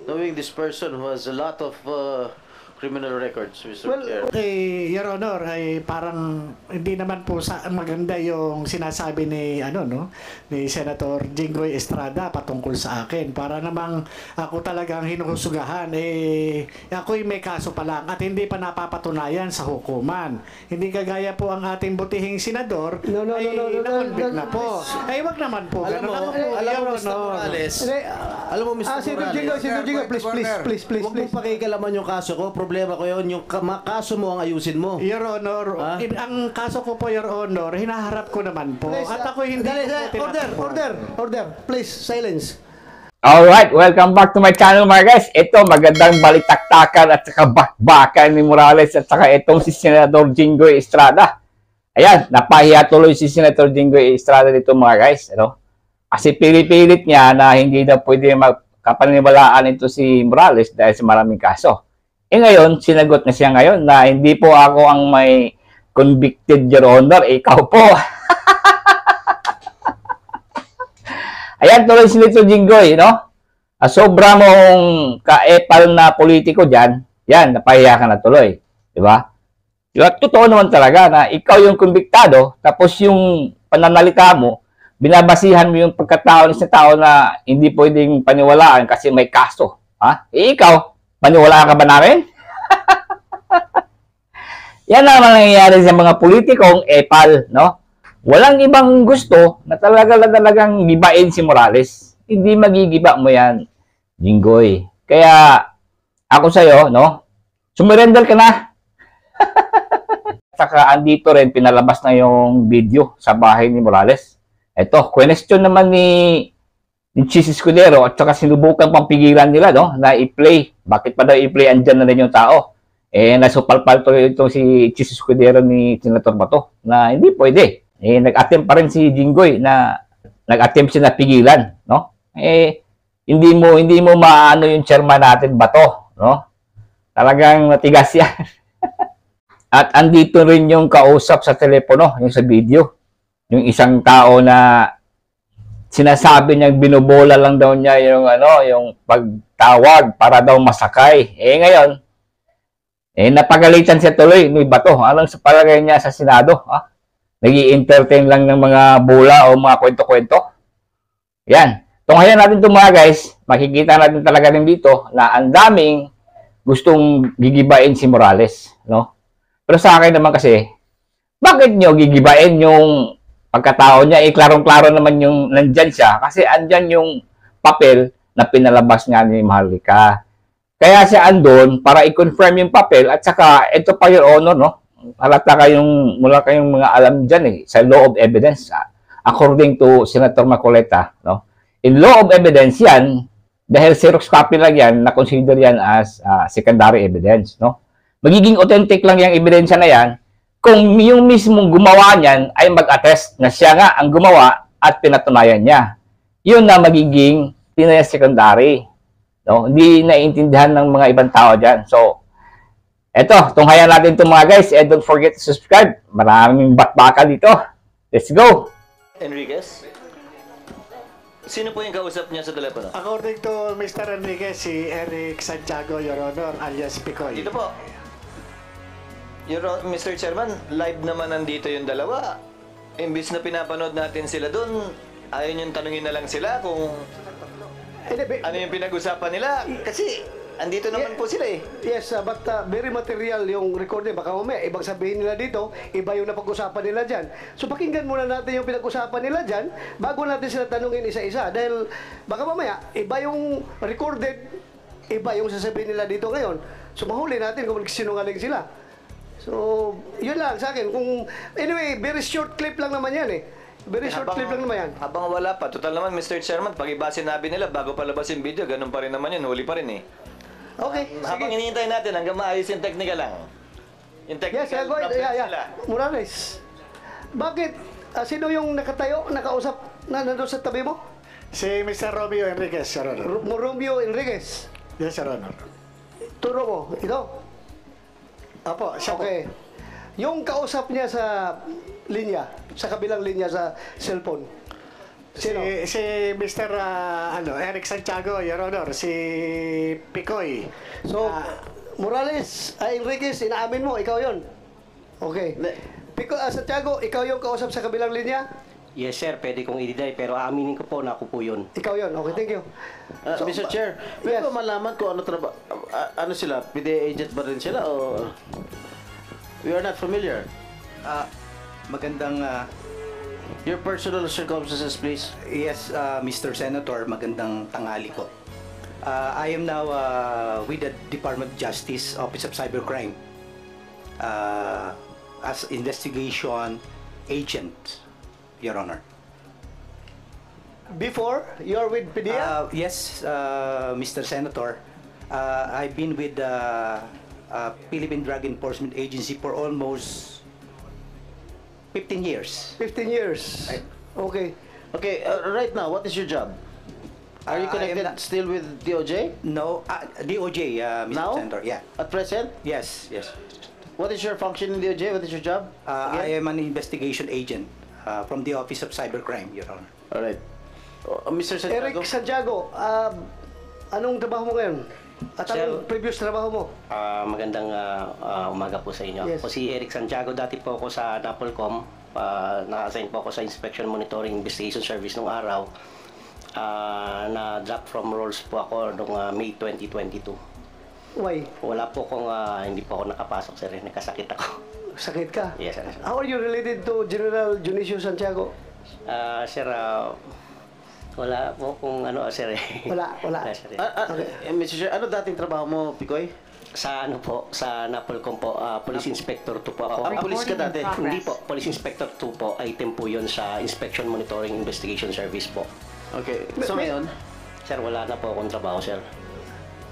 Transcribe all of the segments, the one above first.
Knowing this person who has a lot of criminal records, Mr. Well, Chair. Okay, Your Honor, ay parang hindi naman po maganda yung sinasabi ni ni Senator Jinggoy Estrada patungkol sa akin. Para namang ako talagang hinuhusugahan ako'y may kaso pa lang at hindi pa napapatunayan sa hukuman. Hindi kagaya po ang ating butihing senador na-convict na po. Ay wag naman po. Alam mo, Mr. Morales, alam mo, Mr. Senator Morales, Jinggoy, please. huwag mong pakikalaman yung kaso ko. Problema ko yun. Yung kaso mo ang ayusin mo. Your Honor, ang kaso ko po, Your Honor, hinaharap ko naman po. At ako hindi po Order. Please, silence. Alright, welcome back to my channel mga guys. Ito, magandang balitaktakan at saka bakbakan ni Morales at saka itong si Senator Jinggoy Estrada. Ayan, napahiya tuloy si Senator Jinggoy Estrada dito mga guys. Kasi pinipilit niya na hindi na pwede magkapaniwalaan ito si Morales dahil sa maraming kaso. Ngayon, sinagot na siya ngayon na hindi po ako ang may convicted, Your Honor. Ikaw po. Ayan, tuloy si Senator Jinggoy, no? Sobra mong kaepal na politiko dyan, yan, napahiya ka na tuloy. Diba? Diba? Totoo naman talaga na ikaw yung konbiktado, tapos yung pananalita mo, binabasihan mo yung pagkatao ng isang tao na hindi pwedeng paniwalaan kasi may kaso. Ha? Ikaw, paniwalaan ka ba namin? Yan naman nangyayari sa mga politikong epal, no? Walang ibang gusto na talagang gibain si Morales. Hindi magigiba mo yan, Jinggoy. Kaya, ako sa'yo, no? Sumurrender ka na. Saka andito rin, pinalabas na yung video sa bahay ni Morales. Ito, question naman ni Chis Escudero at saka sinubukan pang pigilan nila, no? Na i-play. Bakit pa daw i-play? Andyan na rin yung tao. Nasupalpal to itong si Chis Escudero ni Senator Bato na hindi pwede. Nag-attempt pa rin si Jinggoy na nag-attempt siya na pigilan, no? Hindi mo maano yung chairman natin Bato, no? Talagang matigas yan. At andito rin yung kausap sa telepono, yung sa video. Yung isang tao na sinasabi niya binobola lang daw niya yung pagtawag para daw masakay. Ngayon, napagalitan siya tuloy ni Bato. Anong sa palagay niya sa Senado? Nag-i-entertain lang ng mga bola o mga kwento-kwento. Yan. Tunghayan natin ito mga guys. Makikita natin talaga rin dito na ang daming gustong gigibain si Morales, no? Pero sa akin naman kasi, bakit nyo gigibain yung pagkatao niya? Klarong-klaro naman yung nandyan siya kasi andyan yung papel na pinalabas nga ni Maharlika. Kaya siya andon para i-confirm yung papel at saka ito pa Your Honor, no? Wala kayong mga alam dyan sa law of evidence. According to Senator Macoleta, no? In law of evidence yan, dahil Xerox copy lang yan, na-consider yan as secondary evidence, no? Magiging authentic lang yung ebidensya na yan kung yung mismong gumawa niyan ay mag-attest na siya nga ang gumawa at pinatunayan niya. Yun na magiging secondary. No? Hindi naiintindihan ng mga ibang tao dyan. So, eto, tunghayan natin itong mga guys. And don't forget to subscribe. Maraming bakbaka dito. Let's go! Enriquez? Sino po yung kausap niya sa telepono? According to Mr. Enriquez, si Eric Santiago, Your Honor, alias Picoy. Dito po. Mr. Chairman, live naman nandito yung dalawa. Imbis na pinapanood natin sila doon, ayaw niyong tanungin na lang sila kung ano yung pinag-usapan nila. Kasi andito naman po sila eh. Yes, but very material yung recording. Baka mamaya, ibang sabihin nila dito, iba yung napag-usapan nila dyan. So pakinggan muna natin yung pinag-usapan nila dyan bago natin sila tanungin isa-isa. Dahil baka mamaya, iba yung recorded, iba yung sasabihin nila dito ngayon. So mahuli natin kung sinungaling sila. So, yun lang sa akin. Anyway, very short clip lang naman yan eh. Very short clip lang naman yan. Habang wala pa, total naman Mr. Chairman, pag iba sinabi nila bago palabas yung video, ganun pa rin naman yun, huli pa rin eh. Okay, Habang sige. hinihintay natin hanggang maayos yung technical lang. Yung technical Yes, go ahead. nila. Morales, bakit? Sino yung nakatayo, nakausap na nandun sa tabi mo? Si Mr. Romeo Enriquez, Your Honor. Romeo Enriquez. Yes, Your Honor. Turo mo, ito. Opo, siya po. Okay. Yung kausap niya sa linya, sa kabilang linya sa cellphone. Sino? Si Mr. Eric Santiago, Your Honor, si Picoy. So, Ah, Morales, Enriquez, inaamin mo, ikaw yon. Okay. Santiago, ikaw yung kausap sa kabilang linya? Yes sir, pwede kong i-deny pero aaminin ko po na ako po yun. Ikaw yon. Okay, thank you. So, Mr. Chair, yes. pwede ba malaman kung ano ano sila? PDA agent ba rin sila o we are not familiar? Magandang Your personal circumstances, please. yes, Mr. Senator, magandang tanghali ko. I am now with the Department of Justice Office of Cybercrime as investigation agent, Your Honor. Before, you're with PDEA? Yes, Mr. Senator, I've been with the Philippine Drug Enforcement Agency for almost 15 years. 15 years. Okay. Okay, right now, what is your job? Are you I am connected not- still with DOJ? No, DOJ, Mr. Now? Senator, yeah. At present? Yes, yes. What is your function in DOJ? What is your job? I Again? am an investigation agent from the Office of Cybercrime, Your Honor. All right. Mr. Santiago? Eric Santiago, anong trabaho mo ngayon? At anong Sir. previous trabaho mo? Magandang umaga po sa inyo. Yes. Ako si Eric Santiago, dati po ako sa Napolcom. Na-assign po ako sa Inspection Monitoring Investigation Service nung araw. Na-drop from roles po ako noong May 2022. Why? Wala po akong, hindi po ako nakapasok sir, nagkasakit ako. Sakit ka? Yes sir. How are you related to General Dionisio Santiago? Sir, wala po kung sir eh. Wala. Sir, eh. Mr. Chair, ano dating trabaho mo, Picoy? Sa sa Napolcom po, Police Inspector 2 po ako. Pulis ka dati? Hindi po, Police Inspector 2 po, item po yun sa Inspection Monitoring Investigation Service po. Okay. So ngayon? Sir, wala na po akong trabaho, sir.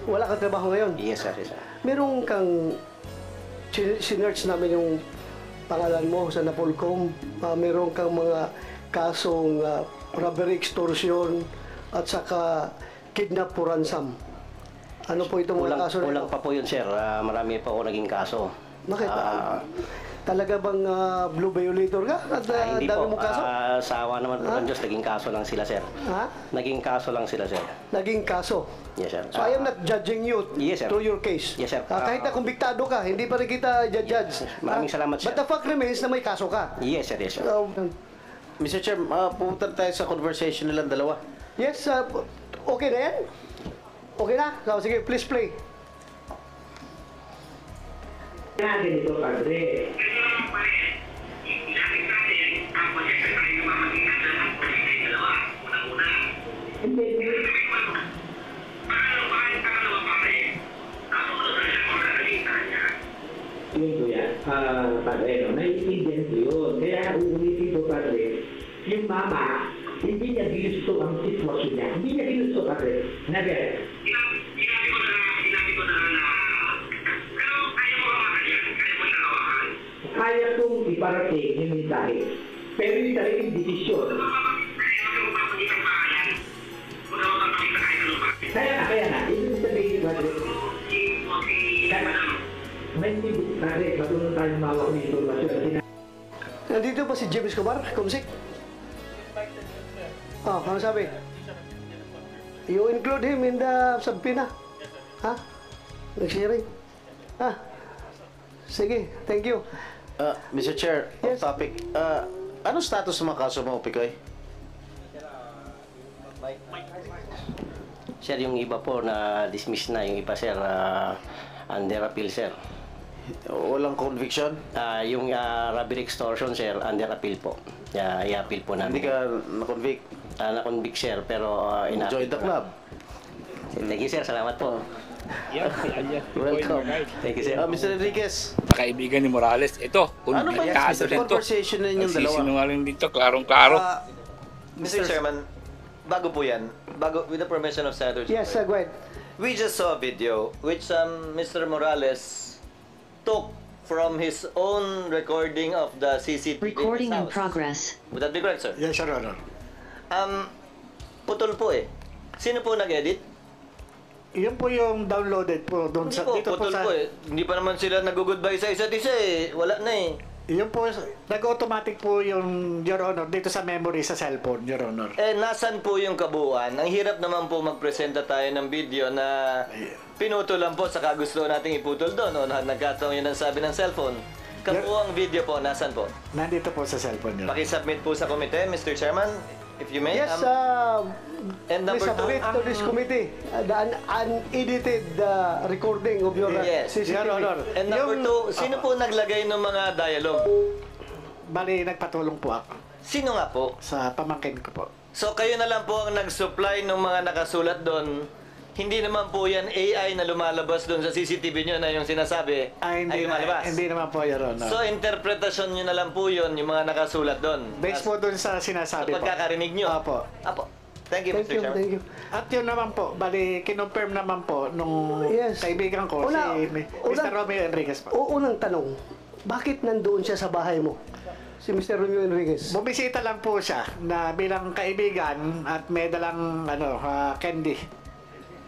Wala kang trabaho ngayon? Yes, sir. Yes, sir. Meron kang sinerch namin yung pangalan mo sa Napolcom. Meron kang mga kasong robbery, extortion, at saka kidnap for ransom. Ano po itong mga kaso na Kulang ito? pa po yun, sir. Marami pa ako naging kaso. Bakit? Talaga bang blue violator ka? At Hindi dami po. mong kaso? Sa awa naman po ng Diyos, naging kaso lang sila, sir. Ha? Naging kaso lang sila, sir. Naging kaso. Yes, sir. So I am not judging you Yes, sir. through your case. Yes, sir. Kahit na kumbiktado ka, hindi pa rin kita judge. Maraming salamat, sir. But the fact remains na may kaso ka. Yes, sir. Yes, sir. Mr. Chair, pupunta tayo sa conversation nilang dalawa. Yes, okay na yan? Okay na? So, sige, please play. Ganito, padre. Hindi. Yun po yan. Padre, no? Naiintindihan ko yun. Kaya uulitin ko, padre, yung mama, hindi niya ginusto ang sitwasyon niya. Hindi niya ginusto, padre. Never. Kaya kong iparating yung mensahe. Pero yung talagang desisyon. Kaya na. Ibig sabihin, padre. May hindi, padre, matulong tayong mawak ng informasyon. Nandito pa si James Escobar, Kumsik? Ano sabi? You include him in the subpoena? Ha? Nag-sharing? Sige, thank you. Mr. Chair, Yes. off topic. Ano status ng mga kaso mo, Picoy? Sir, yung iba po na dismiss na, yung iba, sir, under appeal, sir. Walang conviction? Yung robbery extortion, sir, under appeal po. I-appeal po namin. Hindi ka na-convict? Na-convict, sir, pero Join the club. Thank you, sir. Salamat po. Welcome. Thank you, sir. Mr. Enriquez, Kaibigan ni Morales. Ito, kung ano ba yung kaso nito. conversation ninyong dalawa? Nagsisinungaling dito, klarong-klaro. Mr. Chairman, bago po yan, with the permission of Senator Yes, Jinggoy, go ahead. we just saw a video which Mr. Morales took from his own recording of the CCTV Recording in in his house. progress. Would that be correct, sir? Yes, Your Honor. Putol po eh. Sino po nag-edit? Yun po yung downloaded po doon Hindi sa po, dito po putol sa po eh. Hindi pa naman sila nag-goodbye sa isa't isa eh. Wala na eh. Yung po, nag-automatic po yung, Your Honor, dito sa memory sa cellphone, Your Honor. Nasan po yung kabuuan? Ang hirap naman po magpresenta tayo ng video na pinutol lang po saka gusto nating iputol doon o nagkataon yun ang sabi ng cellphone. Kabuuang video po, nasan po? Nandito po sa cellphone, Your Honor. Pakisubmit po sa komite, Mr. Chairman, if you may. Yes, and number please submit to this committee the unedited recording of your Yes, CCTV. Your Honor. And number two, sino po naglagay ng mga dialogue? Bali, nagpatulong po ako Sino nga po? sa pamangkin ko po. So kayo na lang po ang nag-supply ng mga nakasulat doon. Hindi naman po yan AI na lumalabas doon sa CCTV nyo na yung sinasabi ay lumalabas. Hindi naman po, Your Honor. So interpretasyon nyo na lang po yun, yung mga nakasulat doon. Based po dun sa Sa sinasabi po. pagkakarinig nyo. Opo. Apo. Thank you, Thank Mr. you, Chairman. thank you. At yun naman po, bali, kinonfirm naman po nung Yes. kaibigan ko, si Mr. Romeo Enriquez po. Unang tanong, bakit nandoon siya sa bahay mo? Si Mr. Romeo Enriquez. Bumisita lang po siya na bilang kaibigan at may dalang candy.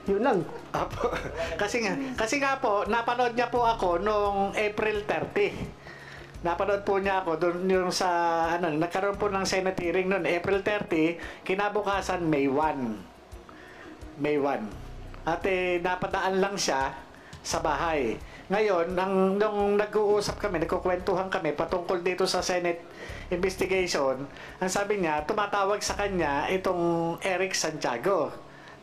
Yun lang. Apo. kasi nga po, napanood niya po ako nung April 30. Napanood po niya ako doon yung sa nagkaroon po ng Senate hearing noon April 30, kinabukasan May 1. At napadaan lang siya sa bahay. Ngayon, nung nag-uusap kami, nagkukwentuhan kami patungkol dito sa Senate investigation, ang sabi niya, tumatawag sa kanya itong Eric Santiago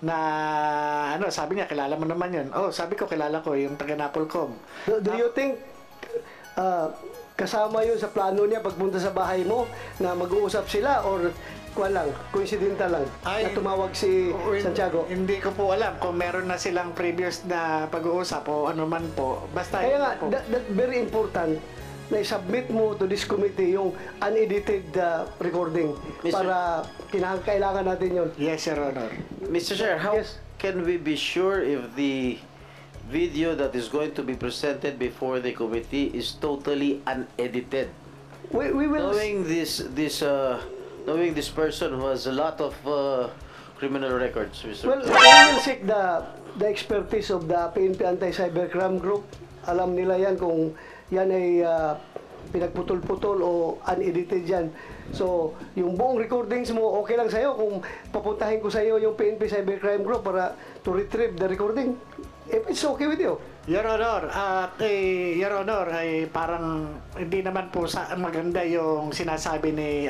na sabi niya, kilala mo naman yun. Oh, sabi ko, kilala ko yung taga-Napolcom. Do you think kasama yun sa plano niya pagpunta sa bahay mo na mag-uusap sila or coincidental lang na tumawag si Santiago? Hindi ko po alam kung meron na silang previous na pag-uusap o ano man po. Basta Kaya nga, po. that very important na i-submit mo to this committee yung unedited recording para kailangan natin yun. Yes, Your Honor. Mr. Chair, how Yes. can we be sure if the video that is going to be presented before the committee is totally unedited? We will... Knowing this person who has a lot of criminal records, Mr. Well, we will seek the expertise of the PNP Anti-Cybercrime Group. Alam nila yan kung yan ay pinagputol-putol o unedited yan. So, yung buong recordings mo, okay lang sa'yo kung papuntahin ko sa'yo yung PNP Cybercrime Group para to retrieve the recording. If it's okay with you. Your Honor, Your Honor, ay parang hindi naman po maganda yung sinasabi ni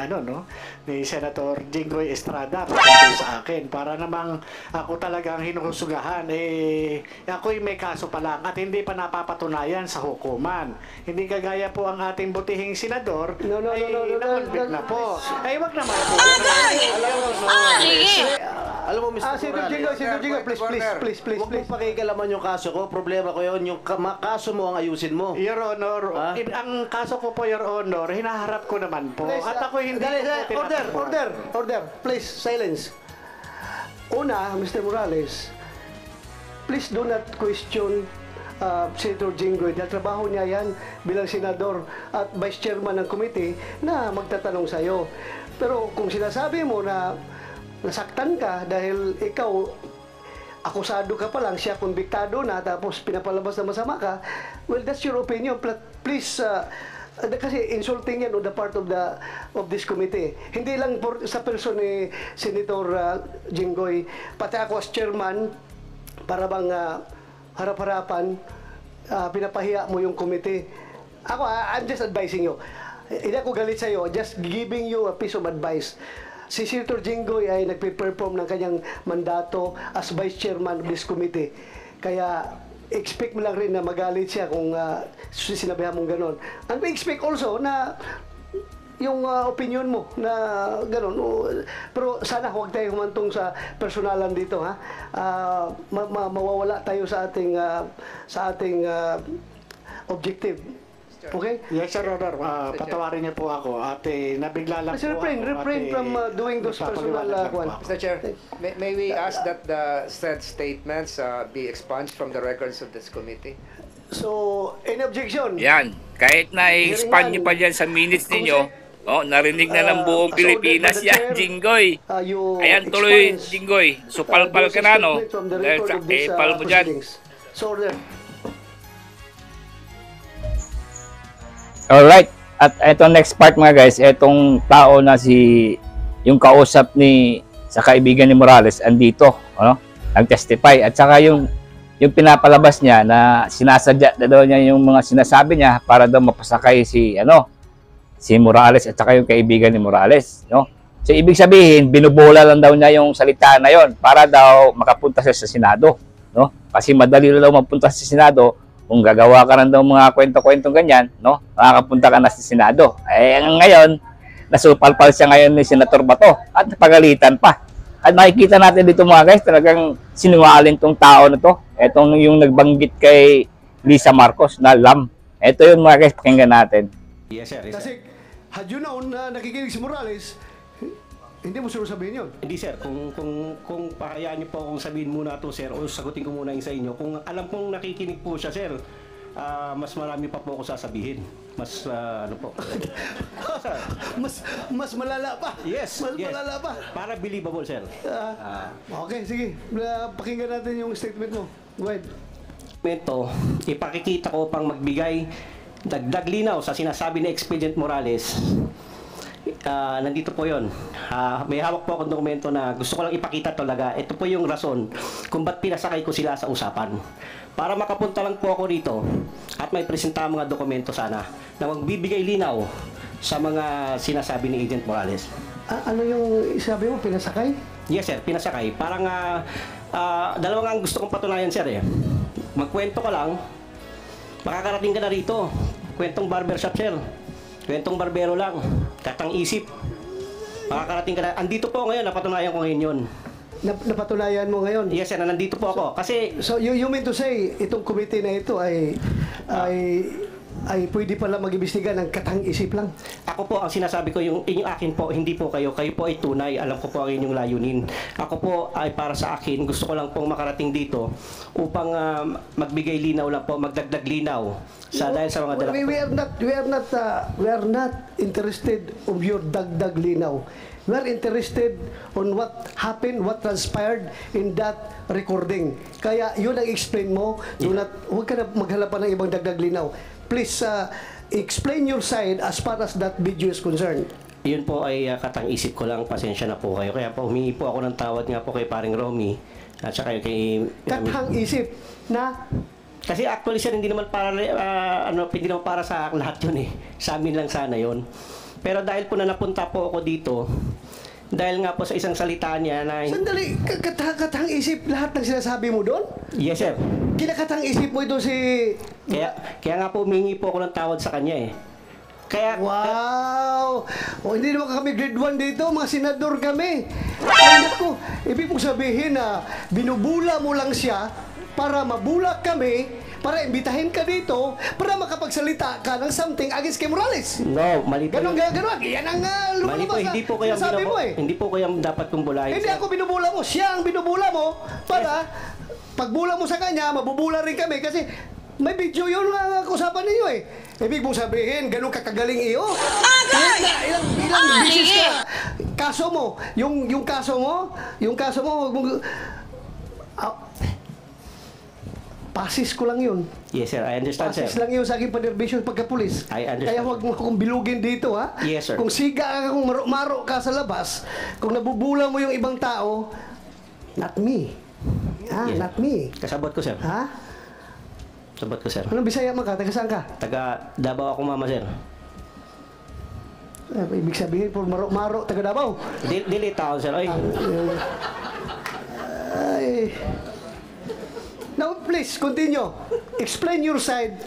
ni Senator Jinggoy Estrada patungkol sa akin. Para namang ako talagang hinuhusugahan. Ako'y may kaso pa lang at hindi pa napapatunayan sa hukuman. Hindi kagaya po ang ating butihing senador No. na-convict na po. Ay, wag naman po. Alam mo, Mr. Senator Jinggoy, please. Huwag mong pakikalaman yung kaso ko. Problema ko yun. Yung kaso mo ang ayusin mo. Your Honor, ang kaso ko po, Your Honor, hinaharap ko naman po. At ako hindi ko po Order. Please, silence. Una, Mr. Morales, please do not question Senator Jinggoy. Dahil trabaho niya yan bilang senador at vice chairman ng committee na magtatanong sa'yo. Pero kung sinasabi mo na nasaktan ka dahil ikaw akusado ka pa lang, siya konbiktado na, tapos pinapalabas na masama ka, well, that's your opinion. Please, kasi insulting yan on the part of this committee. Hindi lang sa person ni Senator Jinggoy, pati ako as chairman, para bang harap-harapan, pinapahiya mo yung committee. Ako, I'm just advising you. Hindi ako galit sa'yo, just giving you a piece of advice. Si Senator Jinggoy ay nagpe-perform ng kanyang mandato as vice chairman of this committee. Kaya expect mo lang rin na magalit siya kung sinabihan mong gano'n. And we expect also na yung opinion mo na gano'n. Pero sana huwag tayo humantong sa personalan dito, ha? Mawawala tayo sa ating objective. Okay? Yes, Sir Honor. Patawarin niyo po ako at nabigla lang Please po refrain from doing those personal Mr. Chair, may we ask that the said statements be expunged from the records of this committee? So, any objection? Yan. Kahit na i-expand nyo pa dyan sa minutes ninyo, narinig na ng buong Pilipinas yan, Jinggoy. Ayan, tuloy, Jinggoy. Supalpal ka na, no? Dahil sa epal mo dyan. So, order. Alright. At eto next part mga guys, etong tao na yung kausap sa kaibigan ni Morales andito, ano? Nag-testify at saka yung pinapalabas niya na sinasadya na daw niya yung mga sinasabi niya para daw mapasakay si Morales at saka yung kaibigan ni Morales, no? So ibig sabihin, binubola lang daw niya yung salita na yon para daw makapunta siya sa Senado, no? Kasi madali lang daw mapunta sa Senado kung gagawa ka rin daw mga kwento-kwentong ganyan, no? Makakapunta ka na sa Senado. Eh ngayon, nasupalpal siya ngayon ni Senator Bato at napagalitan pa. At makikita natin dito mga guys, talagang sinungaling tong tao na to. Etong yung nagbanggit kay Lisa Marcos na lam. Ito yung mga guys, pakinggan natin. Yes, sir. Yes, sir. Kasi, had you known na nakikinig si Morales, hindi mo sure sabihin yun. Hindi, sir. Kung pakayaan niyo po akong sabihin muna to, sir, o sagutin ko muna yung sa inyo. Kung alam kong nakikinig po siya, sir, mas marami pa po ako sasabihin. Mas, ano po. mas malala pa. Yes, Mas yes. malala pa. Para believable, sir. Okay, sige. Pakinggan natin yung statement mo. Go ahead. Ito, ipakikita ko pang magbigay dagdag linaw sa sinasabi ni Expedient Morales. Nandito po yon. May hawak po akong dokumento na gusto ko lang ipakita talaga. Ito po yung rason kung ba't pinasakay ko sila sa usapan. Para makapunta lang po ako rito at may presenta mga dokumento sana na magbibigay linaw sa mga sinasabi ni Agent Morales. Ano yung sabi mo, pinasakay? Yes, sir, pinasakay. Parang dalawa nga ang gusto kong patunayan, sir. Magkwento ka lang, makakarating ka na rito. Kwentong barbershop, sir. Kwentong barbero lang. Katang isip. Makakarating ka na. Andito po ngayon, napatunayan ko ngayon yun. Napatunayan mo ngayon? Yes, sir, nandito po ako. Kasi... So, you mean to say, itong committee na ito ay pwede pala mag-imbestiga ng katang-isip lang? Ako po, ang sinasabi ko, yung akin po, hindi po kayo. Kayo po ay tunay. Alam ko po ang inyong layunin. Ako po ay para sa akin, gusto ko lang pong makarating dito upang magbigay linaw lang po, magdagdag linaw dahil sa mga dala. We are not interested of your dagdag linaw. We are interested on what happened, what transpired in that recording. Kaya yun ang explain mo. Huwag ka na maghanap pa ng ibang dagdag linaw. Please explain your side as far as that video is concerned. Yun po ay katang-isip ko lang. Pasensya na po kayo. Kaya po humingi po ako ng tawad nga po kay paring Romy at saka kay... Katang-isip na... Kasi actually sir, hindi naman para hindi naman para sa lahat yun eh. Sa amin lang sana yun. Pero dahil po na napunta po ako dito, dahil nga po sa isang salita niya na... Sandali, katang-isip lahat ng sinasabi mo doon? Yes, sir. Kinakatang-isip mo ito si... Kaya nga po humingi po ako ng tawad sa kanya eh. Kaya... Wow! Hindi naman kami grade 1 dito, mga senador kami. Ay, naku, ibig mong sabihin na binubula mo lang siya para mabulak kami, para imbitahin ka dito, para makapagsalita ka ng something against kay Morales. No, mali po. Ganun. Yan ang mali po, hindi po kayo hindi po kayo dapat kong bulahin. Hindi ako binubula mo, siya ang binubula mo para pagbula mo sa kanya, mabubula rin kami kasi may video yun ang usapan ninyo eh. Ibig mong sabihin, ganun kakagaling iyo? Ilang bisis ka. Kaso mo, yung kaso mo, wag mong... Pasis ko lang yun. Yes, sir. I understand, Pasis sir. lang yun sa aking panerbisyon pagkapulis. I understand. Kaya huwag mo akong bilugin dito, ha? Yes, sir. Kung siga ka, kung maro ka sa labas, kung nabubula mo yung ibang tao, not me. Yes. Not me. Kasabot ko, sir. Ha? Kasabot ko, sir. Anong Bisaya man ka? Taga saan ka? Taga Davao ako, mama, sir. Ibig sabihin, por maro, taga Davao. Dili tao, sir. Ay. Now, please, continue. Explain your side,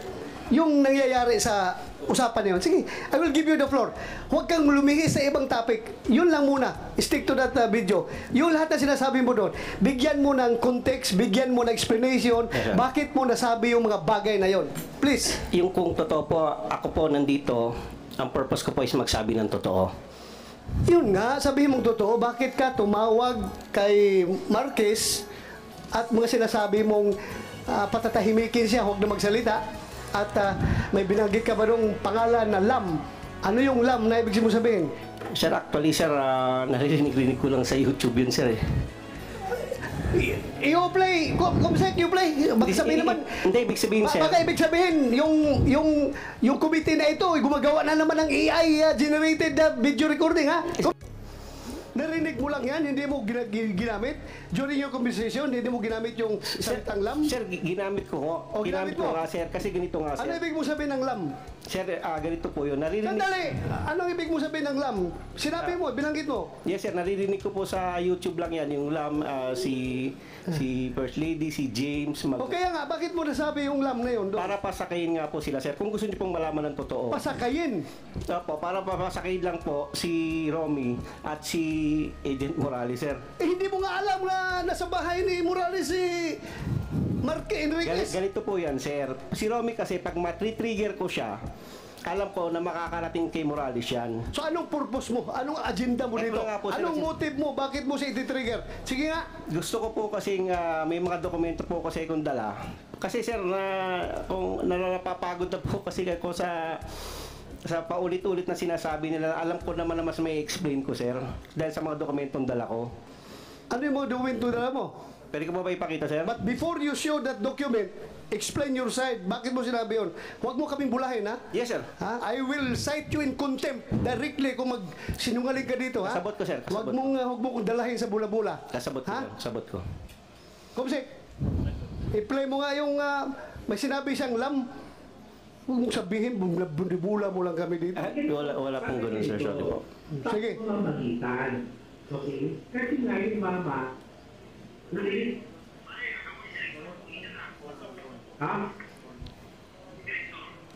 yung nangyayari sa usapan na yun. Sige, I will give you the floor. Huwag kang lumihis sa ibang topic. Yun lang muna. Stick to that video. Yung lahat na sinasabi mo doon, bigyan mo ng context, bigyan mo ng explanation, bakit mo nasabi yung mga bagay na yun. Please. Yung kung totoo po, ako po nandito, ang purpose ko po is magsabi ng totoo. Yun nga, sabihin mong totoo, bakit ka tumawag kay Marquez at mga sinasabi mong patatahimikin siya, huwag na magsalita. At may binanggit ka ba nung pangalan na Lam? Ano yung Lam na ibig mo sabihin? Sir, actually, sir, naririnig ko lang sa YouTube yun, sir. I-play. Kumsek, you play. Baka sabihin naman. Hindi, ibig sabihin, sir. Baka ibig sabihin, yung committee na ito, gumagawa na naman ng AI generated video recording, ha? Narinig mo lang yan, hindi mo ginamit? During your conversation, hindi mo ginamit yung salitang lam? Sir, ginamit ko ho. O, Ginamit ginamit ko mo? nga, sir. Kasi ganito nga, Ano sir. ibig mo sabihin ng lam? Sir, ganito po yun. Naririnig... Sandali! Anong ibig mo sabihin ng lam? Sinabi mo, binanggit mo. Yes, sir. Naririnig ko po sa YouTube lang yan. Yung lam, si First Lady, si James. O kaya nga, bakit mo nasabi yung lam na yun? Para pasakayin nga po sila, sir. Kung gusto niyo pong malaman ng totoo. Pasakayin. Opo, para pasakayin lang po si Romy at si Agent Morales, sir. Hindi mo nga alam na nasa bahay ni Morales si Marque Enriquez. Ganito po yan, sir. Si Romy kasi, pag matri-trigger ko siya, alam ko na makakarating kay Morales yan. So anong purpose mo? Anong agenda mo Ito dito? nga po, sir, Anong kasi- motive mo? Bakit mo siya iti-trigger? Sige nga. Gusto ko po kasi may mga dokumento po kasi akong dala. Kasi sir, kung napapagod na po kasi ako sa paulit-ulit na sinasabi nila, alam ko naman na mas may explain ko, sir. Dahil sa mga dokumentong dala ko. Ano yung mga dokumento na mo? Pwede ko ba ipakita, sir? But before you show that document, explain your side. Bakit mo sinabi yun? Huwag mo kaming bulahin, ha? Yes, sir. Ha? I will cite you in contempt directly kung magsinungaling ka dito, ha? Kasabot ko, sir. Kasabot Huwag mo kong dalahin sa bula-bula. Kasabot ko, Ha? sir. Kasabot ko. Kumsik, i-play mo nga yung may sinabi siyang lam. Huwag mong sabihin, bula mo lang kami dito. Wala pong ganun, sir. Sorry po. Sige. Magitan. Okay? Kasi nga yung mama, ha?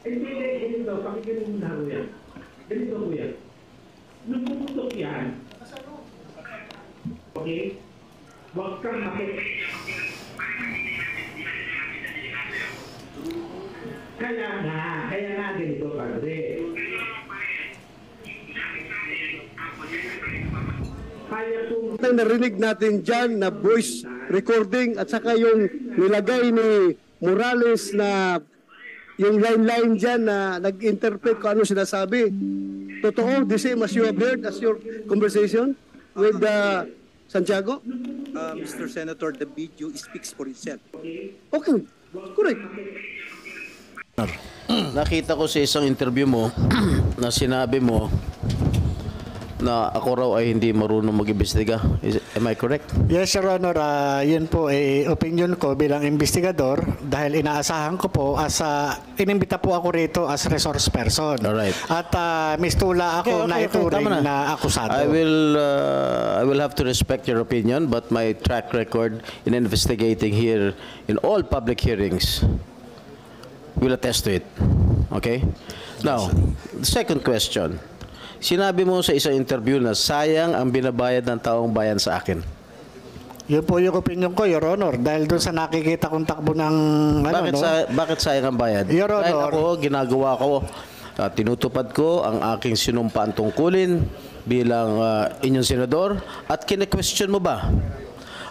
Hindi, ganito. Pakinggan mo na, kuya. Ganito, kuya. Nung pumutok yan, okay? Huwag kang Kaya nga ganito, padre. Kaya kung Ang narinig natin dyan na voice recording at saka yung nilagay ni Morales na yung line-line dyan na nag-interpret kung ano sinasabi. Totoo, the same as you have heard as your conversation with Santiago? Mr. Senator, the video speaks for itself. Okay, correct. Nakita ko sa isang interview mo na sinabi mo na ako raw ay hindi marunong mag-imbestiga. Am I correct? Yes, Your Honor. Yun po opinion ko bilang investigador dahil inaasahan ko po inimbita po ako rito as resource person. Alright. At mistula ako na ituring tama na akusado. I will have to respect your opinion, but my track record in investigating here in all public hearings will attest to it. Okay? Now, the second question. Sinabi mo sa isang interview na sayang ang binabayad ng taong bayan sa akin. Yun po yung opinion ko, Your Honor. Dahil doon sa nakikita kong takbo ng... Bakit sayang ang bayad? Your Honor. Dahil ako, ginagawa ko, tinutupad ko ang aking sinumpaan tungkulin bilang inyong senador at kine-question mo ba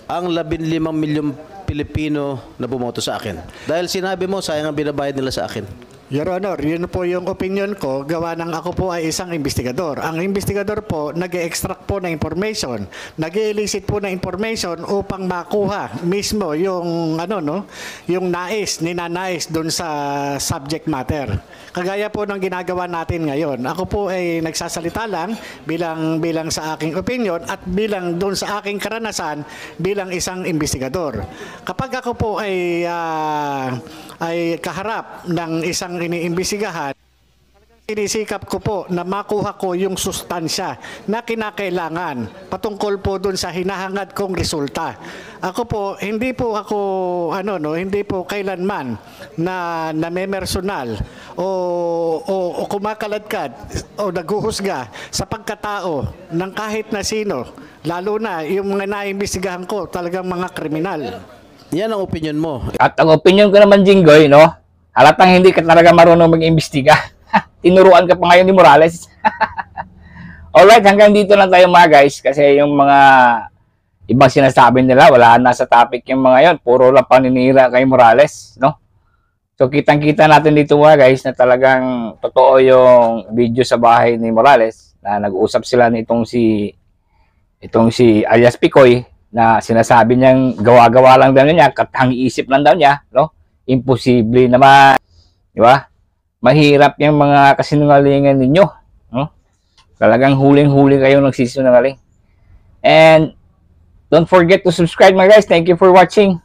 ang 15 milyong Pilipino na bumoto sa akin? Dahil sinabi mo, sayang ang binabayad nila sa akin. Your Honor, yun po yung opinion ko, gawa ng ako po ay isang investigador. Ang investigador po, nag-extract po ng information, nag-elicit po ng information upang makuha mismo yung yung ninanais doon sa subject matter. Kagaya po ng ginagawa natin ngayon. Ako po ay nagsasalita lang bilang sa aking opinion at bilang doon sa aking karanasan bilang isang investigador. Kapag ako po ay kaharap ng isang iniimbestigahan, sinisikap ko po na makuha ko yung sustansya na kinakailangan patungkol po dun sa hinahangad kong resulta. Ako po, hindi po kailanman na namemersonal o kumakaladkad o naghuhusga sa pagkatao ng kahit na sino, lalo na yung mga naimbestigahan ko talagang mga kriminal. Yan ang opinion mo. At ang opinion ko naman, Jinggoy, no? Halatang hindi ka talaga marunong mag-imbestiga. Tinuruan ka pa ngayon ni Morales. Alright, hanggang dito lang tayo mga guys. Kasi yung mga ibang sinasabi nila, wala na sa topic yung mga yon. Puro lang paninira kay Morales, no? So kitang-kita natin dito mga guys na talagang totoo yung video sa bahay ni Morales na nag-uusap sila nitong si alias Picoy na sinasabi niyang gawa-gawa lang daw niya, katang-isip lang daw niya, no? Imposible naman, di ba? Mahirap yung mga kasinungalingan ninyo, no? Talagang huling-huli kayo nagsisinungaling. And don't forget to subscribe, mga guys. Thank you for watching.